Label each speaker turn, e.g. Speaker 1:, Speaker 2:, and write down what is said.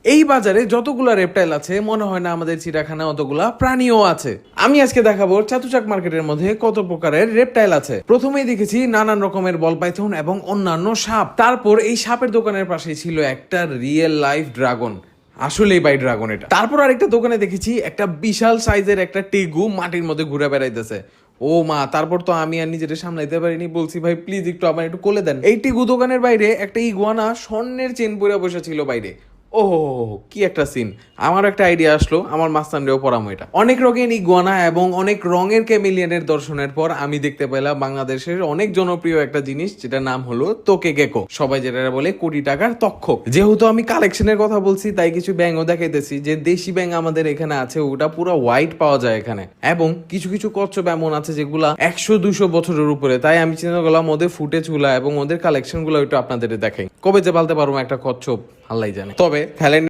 Speaker 1: এই বাজারে যতগুলা রেপটাইল আছে মনে হয় না আমাদের চিড়িয়াখানায় অতগুলা প্রাণীও আছে। আমি আজকে দেখাবো চাতুচাক মার্কেটের মধ্যে কত প্রকারের রেপটাইল আছে। প্রথমেই দেখেছি নানান রকমের বল পাইথন এবং অন্যান্য সাপ। তারপর এই সাপের দোকানের পাশেই ছিল একটা রিয়েল লাইফ ড্রাগন। আসলেই বাই ড্রাগন এটা। তারপর আরেকটা দোকানে দেখেছি একটা বিশাল সাইজের একটা টেগু মাটির মধ্যে ঘুরে বেড়াইতেছে। ও মা, তারপর তো আমি আর নিজেটা সামলাইতে পারিনি, বলছি ভাই প্লিজ একটু আমার একটু কোলে দেন। এই টেগু দোকানের বাইরে একটা ইগুয়ানা স্বর্ণের চেন পরে বসে ছিল বাইরে। ও কি একটা সিন! আমার একটা আইডিয়া আসলো, আমার মাস্তানরেও পরামো এটা। অনেক রঙের ইগুয়ানা এবং অনেক রঙের ক্যামেলিয়ানের দর্শনের পর আমি দেখতে পেলাম বাংলাদেশের অনেক জনপ্রিয় একটা জিনিস, যেটা নাম হলো তোকে গেকো। সবাই যেটা বলে কোটি টাকার তক্ষক। যেহেতু আমি কালেকশনের কথা বলছি তাই কিছু ব্যাঙও দেখাইতেছি। যে দেশি ব্যাঙ আমাদের এখানে আছে ওটা পুরো হোয়াইট পাওয়া যায় এখানে, এবং কিছু কিছু কচ্ছপ এমন আছে যেগুলা 100-200 বছরের উপরে। তাই আমি চিন্তা করলাম ওদের ফুটে চুলা এবং ওদের কালেকশন গুলো একটু আপনাদের দেখাই। কবে যে পালতে পারবো একটা কচ্ছপ আল্লাহ জানে। তবে ফেলেন